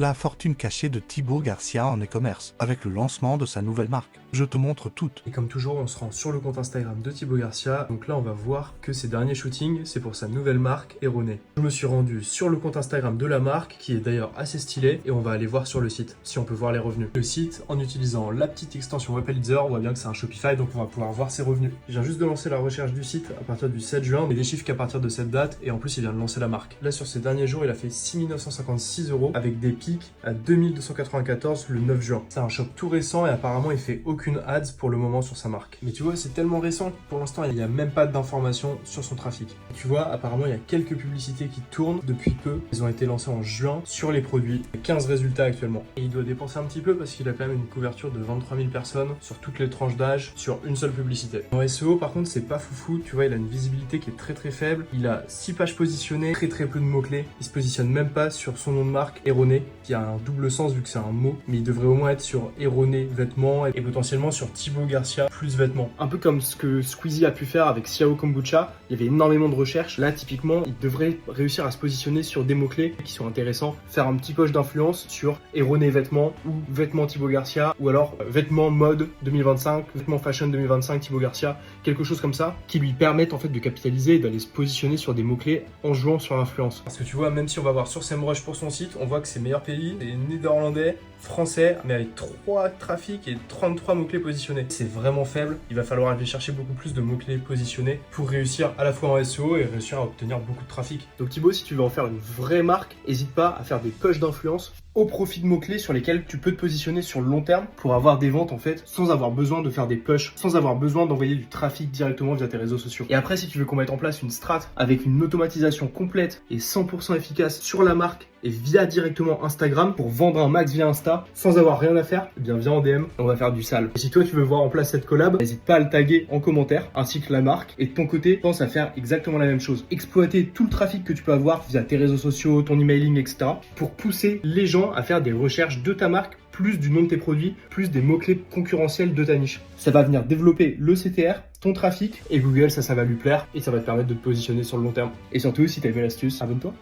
La fortune cachée de Thibaut Garcia en e-commerce, avec le lancement de sa nouvelle marque. Je te montre toutes. Et comme toujours, on se rend sur le compte Instagram de Thibaut Garcia. Donc là, on va voir que ses derniers shootings, c'est pour sa nouvelle marque, Erroné. Je me suis rendu sur le compte Instagram de la marque, qui est d'ailleurs assez stylé, et on va aller voir sur le site, si on peut voir les revenus. Le site, en utilisant la petite extension Webalizer, on voit bien que c'est un Shopify, donc on va pouvoir voir ses revenus. Je viens juste de lancer la recherche du site à partir du 7 juin, mais des chiffres qu'à partir de cette date, et en plus, il vient de lancer la marque. Là, sur ces derniers jours, il a fait 6 956 €, avec des pics à 2294 le 9 juin. C'est un shop tout récent, et apparemment, il fait aucune ads pour le moment sur sa marque. Mais tu vois, c'est tellement récent que pour l'instant, il n'y a même pas d'informations sur son trafic. Et tu vois, apparemment, il y a quelques publicités qui tournent depuis peu. Elles ont été lancées en juin sur les produits. Il y a 15 résultats actuellement. Et il doit dépenser un petit peu parce qu'il a quand même une couverture de 23 000 personnes sur toutes les tranches d'âge sur une seule publicité. En SEO, par contre, c'est pas foufou. Tu vois, il a une visibilité qui est très faible. Il a 6 pages positionnées, très peu de mots-clés. Il se positionne même pas sur son nom de marque, Erroné, qui a un double sens vu que c'est un mot. Mais il devrait au moins être sur Erroné vêtements et potentiellement sur Thibaut Garcia plus vêtements. Un peu comme ce que Squeezie a pu faire avec Xiao Kombucha, il y avait énormément de recherches. Là, typiquement, il devrait réussir à se positionner sur des mots-clés qui sont intéressants, faire un petit poche d'influence sur Erroné vêtements ou vêtements Thibaut Garcia ou alors vêtements mode 2025, vêtements fashion 2025 Thibaut Garcia, quelque chose comme ça qui lui permettent en fait de capitaliser et d'aller se positionner sur des mots-clés en jouant sur l'influence. Parce que tu vois, même si on va voir sur SEMrush pour son site, on voit que ses meilleurs pays, c'est néerlandais, français, mais avec 3 trafics et 33 mots-clés positionnés. C'est vraiment faible. Il va falloir aller chercher beaucoup plus de mots-clés positionnés pour réussir à la fois en SEO et réussir à obtenir beaucoup de trafic. Donc Thibaut, si tu veux en faire une vraie marque, n'hésite pas à faire des pushs d'influence au profit de mots-clés sur lesquels tu peux te positionner sur le long terme pour avoir des ventes en fait sans avoir besoin de faire des pushs, sans avoir besoin d'envoyer du trafic directement via tes réseaux sociaux. Et après, si tu veux qu'on mette en place une strat avec une automatisation complète et 100% efficace sur la marque et via directement Instagram pour vendre un max via Insta sans avoir rien à faire, eh bien viens en DM, on va faire du sale. Et si toi tu veux voir en place cette collab, n'hésite pas à le taguer en commentaire ainsi que la marque et de ton côté, pense à faire exactement la même chose. Exploiter tout le trafic que tu peux avoir via tes réseaux sociaux, ton emailing, etc. pour pousser les gens à faire des recherches de ta marque, plus du nom de tes produits, plus des mots-clés concurrentiels de ta niche. Ça va venir développer le CTR, ton trafic, et Google, ça va lui plaire et ça va te permettre de te positionner sur le long terme. Et surtout, si t'as aimé l'astuce, abonne-toi.